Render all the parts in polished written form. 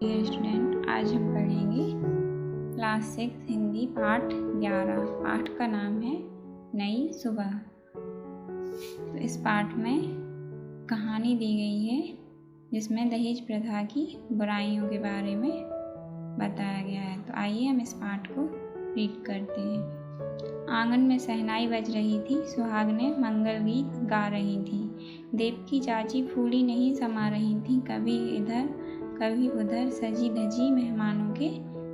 Dear student, आज हम पढ़ेंगे क्लास 6 हिंदी पाठ 11। पाठ का नाम है नई सुबह। तो इस पाठ में कहानी दी गई है जिसमें दहेज प्रथा की बुराइयों के बारे में बताया गया है। तो आइए हम इस पाठ को रीड करते हैं। आंगन में शहनाई बज रही थी, सुहागनें मंगल गीत गा रही थी। देवकी चाची फूली नहीं समा रही थी, कभी इधर कभी उधर सजी धजी मेहमानों के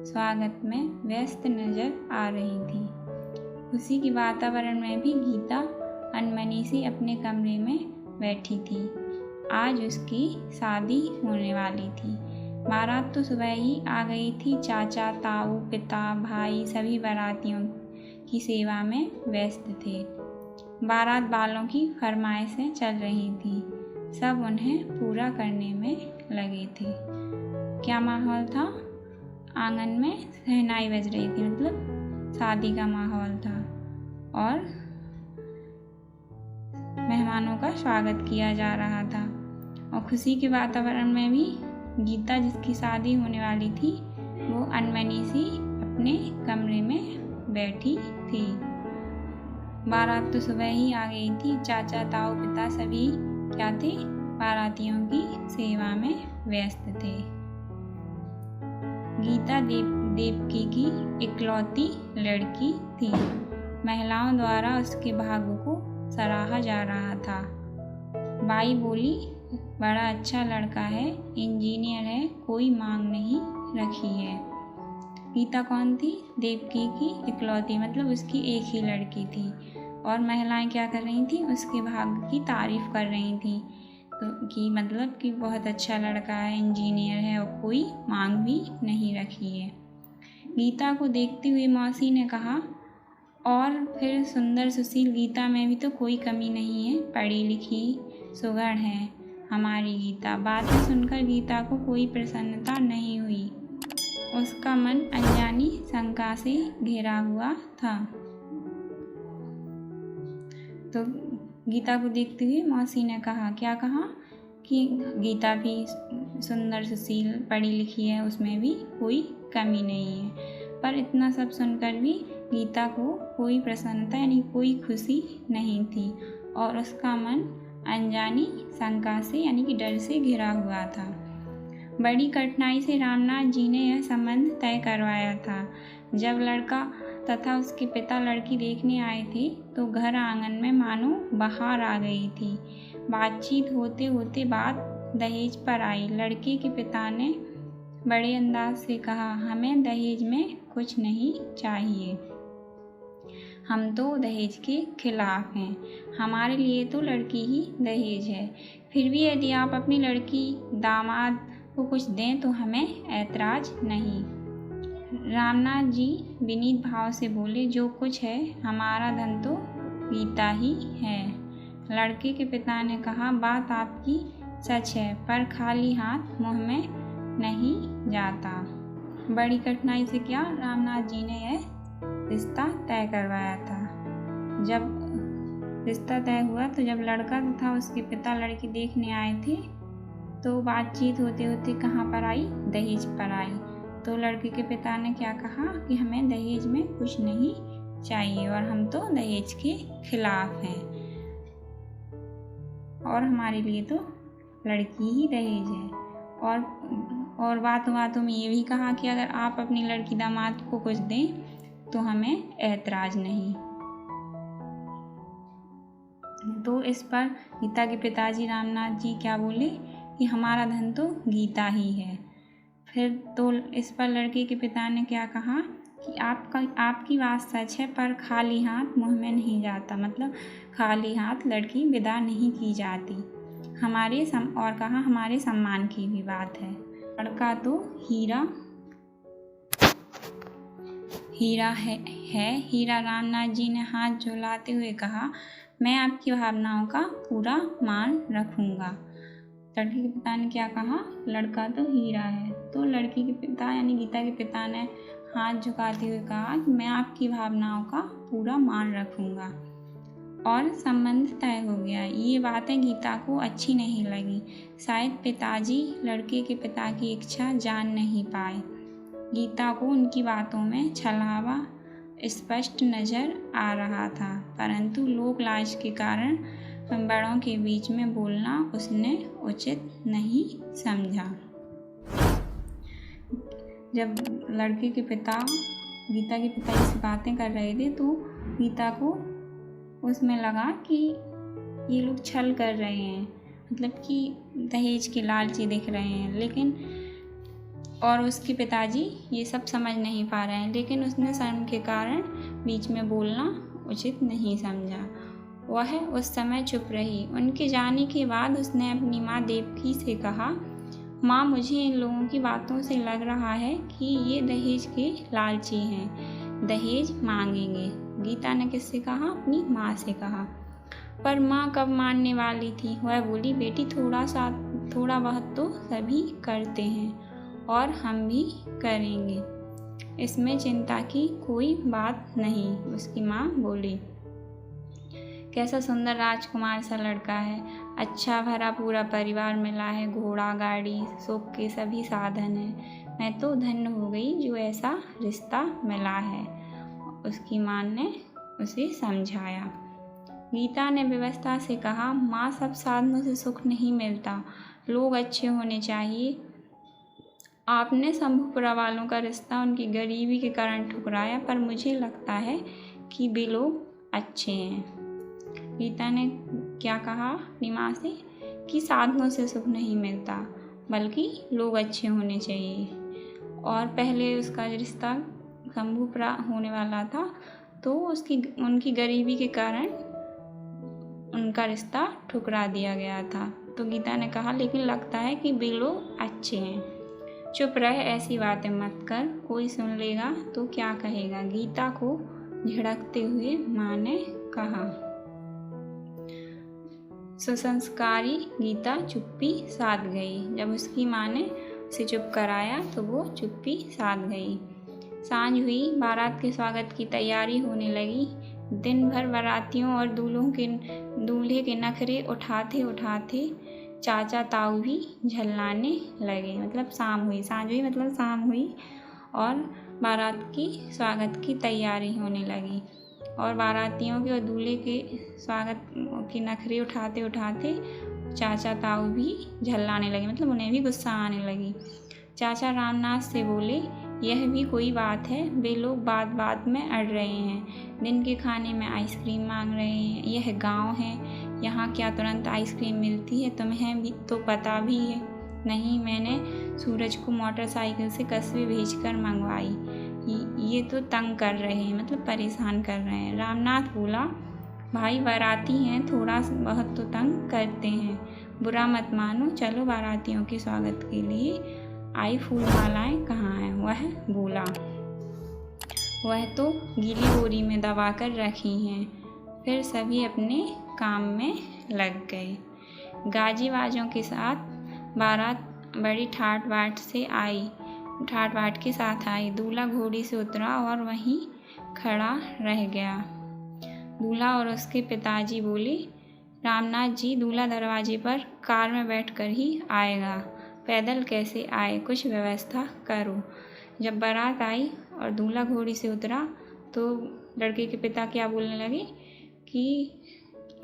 स्वागत में व्यस्त नजर आ रही थी। खुशी के वातावरण में भी गीता अनमनी सी अपने कमरे में बैठी थी। आज उसकी शादी होने वाली थी। बारात तो सुबह ही आ गई थी। चाचा, ताऊ, पिता, भाई सभी बारातियों की सेवा में व्यस्त थे। बारात वालों की फरमाइशें चल रही थी, सब उन्हें पूरा करने में लगे थे। क्या माहौल था? आंगन में शहनाई बज रही थी, मतलब शादी का माहौल था और मेहमानों का स्वागत किया जा रहा था। और खुशी के वातावरण में भी गीता, जिसकी शादी होने वाली थी, वो अनमनी सी अपने कमरे में बैठी थी। बारात तो सुबह ही आ गई थी। चाचा, ताऊ, पिता सभी क्या थे? बारातियों की सेवा में व्यस्त थे। गीता देवकी की इकलौती लड़की थी। महिलाओं द्वारा उसके भाग्य को सराहा जा रहा था। बाई बोली, बड़ा अच्छा लड़का है, इंजीनियर है, कोई मांग नहीं रखी है। गीता कौन थी? देवकी की इकलौती, मतलब उसकी एक ही लड़की थी। और महिलाएं क्या कर रही थी? उसके भाग्य की तारीफ कर रही थी, तो कि मतलब कि बहुत अच्छा लड़का है, इंजीनियर है और कोई मांग भी नहीं रखी है। गीता को देखते हुए मौसी ने कहा, और फिर सुंदर सुशील गीता में भी तो कोई कमी नहीं है, पढ़ी लिखी सुघड़ है हमारी गीता। बातें सुनकर गीता को कोई प्रसन्नता नहीं हुई। उसका मन अनजानी शंका से घिरा हुआ था। तो गीता को देखते हुए मौसी ने कहा, क्या कहा? कि गीता भी सुंदर सुशील पढ़ी लिखी है, उसमें भी कोई कमी नहीं है। पर इतना सब सुनकर भी गीता को कोई प्रसन्नता यानी कोई खुशी नहीं थी और उसका मन अनजानी शंका से यानी कि डर से घिरा हुआ था। बड़ी कठिनाई से रामनाथ जी ने यह संबंध तय करवाया था। जब लड़का तथा उसके पिता लड़की देखने आए थे तो घर आंगन में मानो बहार आ गई थी। बातचीत होते होते बात दहेज पर आई। लड़के के पिता ने बड़े अंदाज से कहा, हमें दहेज में कुछ नहीं चाहिए, हम तो दहेज के खिलाफ हैं, हमारे लिए तो लड़की ही दहेज है। फिर भी यदि आप अपनी लड़की दामाद को कुछ दें तो हमें ऐतराज नहीं। रामनाथ जी विनीत भाव से बोले, जो कुछ है हमारा धन तो गीता ही है। लड़के के पिता ने कहा, बात आपकी सच है, पर खाली हाथ मुंह में नहीं जाता। बड़ी कठिनाई से क्या रामनाथ जी ने यह रिश्ता तय करवाया था। जब रिश्ता तय हुआ तो जब लड़का तथा उसके पिता लड़की देखने आए थे तो बातचीत होते होते कहाँ पर आई? दहेज पर आई। तो लड़के के पिता ने क्या कहा कि हमें दहेज में कुछ नहीं चाहिए और हम तो दहेज के खिलाफ हैं और हमारे लिए तो लड़की ही दहेज है। और बातों बातों में ये भी कहा कि अगर आप अपनी लड़की दामाद को कुछ दें तो हमें ऐतराज नहीं। तो इस पर गीता के पिताजी रामनाथ जी क्या बोले कि हमारा धन तो गीता ही है। फिर तो इस पर लड़के के पिता ने क्या कहा कि आपकी बात सच है, पर खाली हाथ मुंह में नहीं जाता, मतलब खाली हाथ लड़की विदा नहीं की जाती। और कहा हमारे सम्मान की भी बात है। लड़का तो हीरा है। हीरा। रामनाथ जी ने हाथ झुलाते हुए कहा, मैं आपकी भावनाओं का पूरा मान रखूंगा। लड़की के पिता ने क्या कहा? लड़का तो हीरा है। तो लड़की के पिता यानी गीता के पिता ने हाथ झुकाते हुए कहा कि मैं आपकी भावनाओं का पूरा मान रखूंगा। और संबंध तय हो गया। ये बातें गीता को अच्छी नहीं लगी। शायद पिताजी लड़के के पिता की इच्छा जान नहीं पाए। गीता को उनकी बातों में छलावा स्पष्ट नजर आ रहा था, परंतु लोक लाज के कारण बड़ों के बीच में बोलना उसने उचित नहीं समझा। जब लड़के के पिता गीता के पिता इस बातें कर रहे थे तो गीता को उसमें लगा कि ये लोग छल कर रहे हैं, मतलब कि दहेज के लालची दिख रहे हैं, लेकिन और उसके पिताजी ये सब समझ नहीं पा रहे हैं, लेकिन उसने शर्म के कारण बीच में बोलना उचित नहीं समझा। वह उस समय चुप रही। उनके जाने के बाद उसने अपनी माँ देवकी से कहा, माँ, मुझे इन लोगों की बातों से लग रहा है कि ये दहेज के लालची हैं, दहेज मांगेंगे। गीता ने किससे कहा? अपनी माँ से कहा। पर माँ कब मानने वाली थी? वह बोली, बेटी थोड़ा बहुत तो सभी करते हैं और हम भी करेंगे, इसमें चिंता की कोई बात नहीं। उसकी माँ बोली, कैसा सुंदर राजकुमार सा लड़का है, अच्छा भरा पूरा परिवार मिला है, घोड़ा गाड़ी सुख के सभी साधन हैं। मैं तो धन्य हो गई जो ऐसा रिश्ता मिला है। उसकी माँ ने उसे समझाया। गीता ने व्यवस्था से कहा, माँ, सब साधनों से सुख नहीं मिलता, लोग अच्छे होने चाहिए। आपने शंभुपुरा वालों का रिश्ता उनकी गरीबी के कारण ठुकराया, पर मुझे लगता है कि वे लोग अच्छे हैं। गीता ने क्या कहा अपनी माँ से? कि साधनों से सुख नहीं मिलता, बल्कि लोग अच्छे होने चाहिए। और पहले उसका रिश्ता शंभुपुरा होने वाला था, तो उनकी गरीबी के कारण उनका रिश्ता ठुकरा दिया गया था। तो गीता ने कहा, लेकिन लगता है कि वे लोग अच्छे हैं। चुप रह, ऐसी बातें मत कर, कोई सुन लेगा तो क्या कहेगा? गीता को झिड़कते हुए माँ ने कहा। सुसंस्कारी गीता चुप्पी साध गई। जब उसकी माँ ने उसे चुप कराया तो वो चुप्पी साध गई। सांझ हुई, बारात के स्वागत की तैयारी होने लगी। दिन भर बारातियों और दूल्हे के नखरे उठाते उठाते चाचा ताऊ भी झल्लाने लगे। मतलब शाम हुई, सांझ हुई मतलब शाम हुई, और बारात की स्वागत की तैयारी होने लगी, और बारातियों के और दूल्हे के स्वागत के नखरे उठाते उठाते चाचा ताऊ भी झल्लाने लगे, मतलब उन्हें भी गुस्सा आने लगी। चाचा रामनाथ से बोले, यह भी कोई बात है? वे लोग बात बात में अड़ रहे हैं, दिन के खाने में आइसक्रीम मांग रहे हैं। यह गांव है, यहाँ क्या तुरंत आइसक्रीम मिलती है? तुम्हें भी तो पता भी है। नहीं, मैंने सूरज को मोटरसाइकिल से कस्बे भेजकर मंगवाई। ये तो तंग कर रहे हैं, मतलब परेशान कर रहे हैं। रामनाथ बोला, भाई बाराती हैं, थोड़ा बहुत तो तंग करते हैं, बुरा मत मानो। चलो, बारातियों के स्वागत के लिए आई फूल मालाएं कहाँ हैं? वह बोला, वह तो गीली बोरी में दबा कर रखी हैं। फिर सभी अपने काम में लग गए। गाजी बाजों के साथ बारात बड़ी ठाट बाट के साथ आई। दूल्हा घोड़ी से उतरा और वहीं खड़ा रह गया। दूल्हा और उसके पिताजी बोले, रामनाथ जी, दूल्हा दरवाजे पर कार में बैठकर ही आएगा, पैदल कैसे आए? कुछ व्यवस्था करो। जब बारात आई और दूल्हा घोड़ी से उतरा तो लड़के के पिता क्या बोलने लगे कि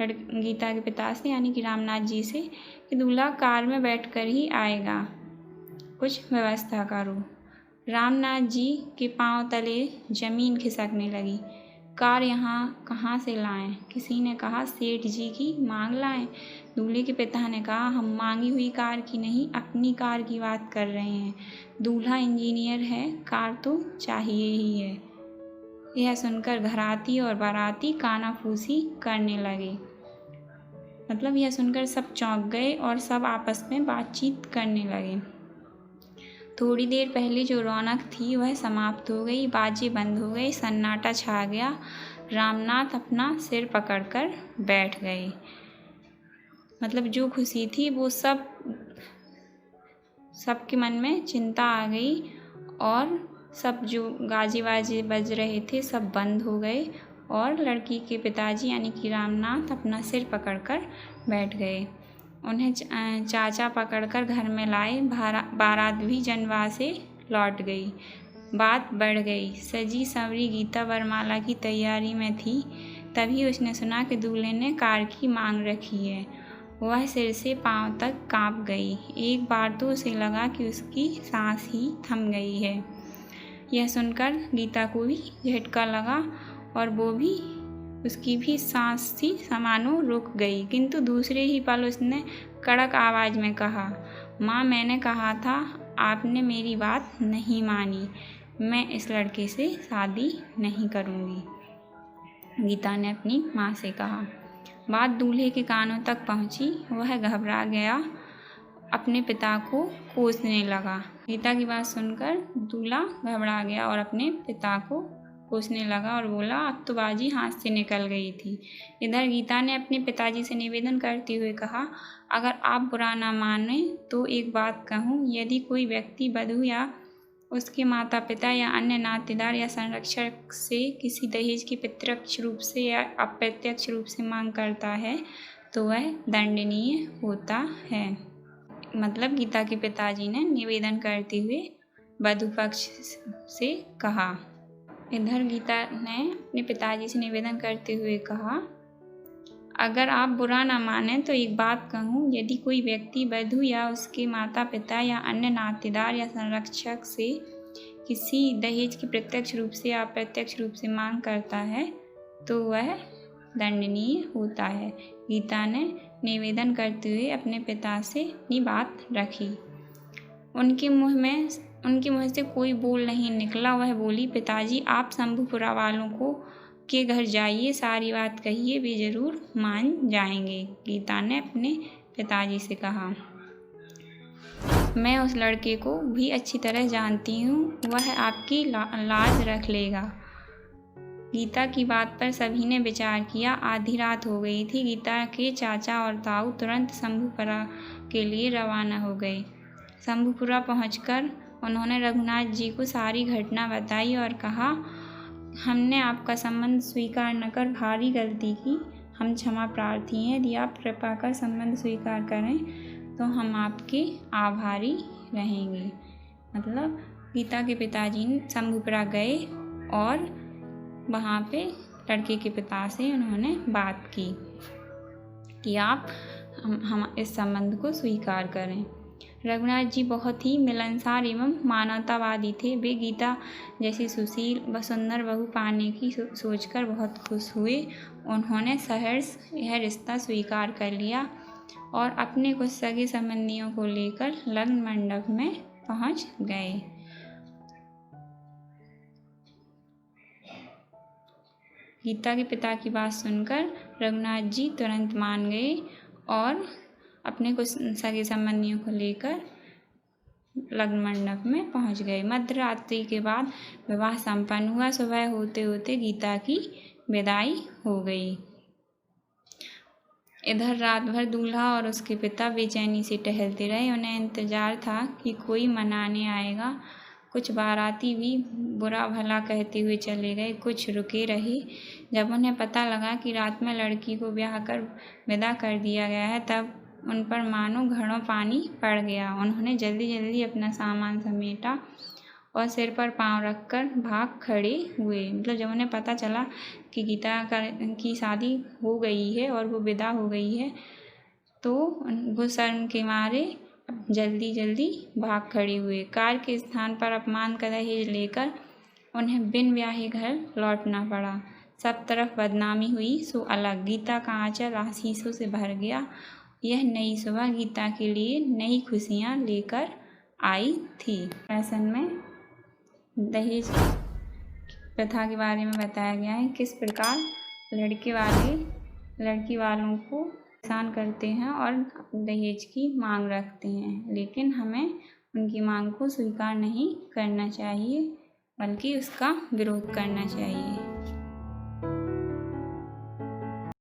गीता के पिता से, यानी कि रामनाथ जी से, कि दूल्हा कार में बैठकर ही आएगा, कुछ व्यवस्था करो। रामनाथ जी के पांव तले जमीन खिसकने लगी। कार यहाँ कहाँ से लाएं? किसी ने कहा, सेठ जी की मांग लाएं। दूल्हे के पिता ने कहा, हम मांगी हुई कार की नहीं, अपनी कार की बात कर रहे हैं। दूल्हा इंजीनियर है, कार तो चाहिए ही है। यह सुनकर घराती और बाराती कानाफूसी करने लगे। मतलब यह सुनकर सब चौंक गए और सब आपस में बातचीत करने लगे। थोड़ी देर पहले जो रौनक थी वह समाप्त हो गई। बाजे बंद हो गए, सन्नाटा छा गया। रामनाथ अपना सिर पकड़कर बैठ गए। मतलब जो खुशी थी वो सबके मन में चिंता आ गई, और सब जो गाजे बाजे बज रहे थे सब बंद हो गए, और लड़की के पिताजी यानी कि रामनाथ अपना सिर पकड़कर बैठ गए। उन्हें चाचा पकड़कर घर में लाए। बारात भी जनवास से लौट गई। बात बढ़ गई। सजी संवरी गीता वरमाला की तैयारी में थी, तभी उसने सुना कि दूल्हे ने कार की मांग रखी है। वह सिर से पांव तक कांप गई। एक बार तो उसे लगा कि उसकी सांस ही थम गई है। यह सुनकर गीता को भी झटका लगा और वो भी उसकी भी सांस सी समानो रुक गई। किंतु दूसरे ही पल उसने कड़क आवाज़ में कहा, माँ, मैंने कहा था, आपने मेरी बात नहीं मानी। मैं इस लड़के से शादी नहीं करूँगी। गीता ने अपनी माँ से कहा। बात दूल्हे के कानों तक पहुँची। वह घबरा गया, अपने पिता को कोसने लगा। गीता की बात सुनकर दूल्हा घबरा गया और अपने पिता को कोसने लगा और बोला, अब तो बाजी हाथ से निकल गई थी। इधर गीता ने अपने पिताजी से निवेदन करते हुए कहा, अगर आप बुरा ना माने तो एक बात कहूँ, यदि कोई व्यक्ति वधू या उसके माता पिता या अन्य नातेदार या संरक्षक से किसी दहेज की प्रत्यक्ष रूप से या अप्रत्यक्ष रूप से मांग करता है तो वह दंडनीय होता है। मतलब गीता के पिताजी ने निवेदन करते हुए वधू पक्ष से कहा। इधर गीता ने अपने पिताजी से निवेदन करते हुए कहा, अगर आप बुरा ना माने तो एक बात कहूँ, यदि कोई व्यक्ति वधू या उसके माता पिता या अन्य नातेदार या संरक्षक से किसी दहेज की प्रत्यक्ष रूप से या अप्रत्यक्ष रूप से मांग करता है तो वह दंडनीय होता है। गीता ने निवेदन करते हुए अपने पिता से अपनी बात रखी। उनके मुँह से कोई बोल नहीं निकला। वह बोली, पिताजी, आप शंभुपुरा वालों के घर जाइए, सारी बात कहिए, वे जरूर मान जाएंगे। गीता ने अपने पिताजी से कहा, मैं उस लड़के को भी अच्छी तरह जानती हूँ, वह आपकी लाज रख लेगा। गीता की बात पर सभी ने विचार किया। आधी रात हो गई थी। गीता के चाचा और ताऊ तुरंत शंभुपुरा के लिए रवाना हो गए। शंभुपुरा पहुंचकर उन्होंने रघुनाथ जी को सारी घटना बताई और कहा, हमने आपका संबंध स्वीकार न कर भारी गलती की। हम क्षमा प्रार्थी हैं। यदि आप कृपा कर संबंध स्वीकार करें तो हम आपके आभारी रहेंगे। मतलब गीता के पिताजी शंभुपुरा गए और वहाँ पे लड़के के पिता से उन्होंने बात की कि आप हम इस संबंध को स्वीकार करें। रघुनाथ जी बहुत ही मिलनसार एवं मानवतावादी थे। वे गीता जैसी सुशील व सुंदर बहू पाने की सोचकर बहुत खुश हुए। उन्होंने सहर्ष यह रिश्ता स्वीकार कर लिया और अपने कुछ सगे संबंधियों को लेकर लग्न मंडप में पहुंच गए। गीता के पिता की बात सुनकर रघुनाथ जी तुरंत मान गए और अपने कुछ सगे संबंधियों को लेकर लग्न मंडप में पहुंच गए। मध्य रात्रि के बाद विवाह संपन्न हुआ। सुबह होते होते गीता की विदाई हो गई। इधर रात भर दूल्हा और उसके पिता बेचैनी से टहलते रहे। उन्हें इंतजार था कि कोई मनाने आएगा। कुछ बाराती भी बुरा भला कहते हुए चले गए, कुछ रुके रहे। जब उन्हें पता लगा कि रात में लड़की को ब्याह कर विदा कर दिया गया है, तब उन पर मानो घड़ों पानी पड़ गया। उन्होंने जल्दी जल्दी अपना सामान समेटा और सिर पर पांव रखकर भाग खड़े हुए। मतलब जब उन्हें पता चला कि गीता की शादी हो गई है और वो विदा हो गई है, तो वो शर्म के मारे जल्दी जल्दी भाग खड़े हुए। कार के स्थान पर अपमान का दहेज लेकर उन्हें बिन ब्याहे घर लौटना पड़ा। सब तरफ बदनामी हुई सो अलग। गीता का आंचल आशीषों से भर गया। यह नई सुबह गीता के लिए नई खुशियाँ लेकर आई थी। लेसन में दहेज प्रथा के बारे में बताया गया है, किस प्रकार लड़की वालों को परेशान करते हैं और दहेज की मांग रखते हैं, लेकिन हमें उनकी मांग को स्वीकार नहीं करना चाहिए बल्कि उसका विरोध करना चाहिए।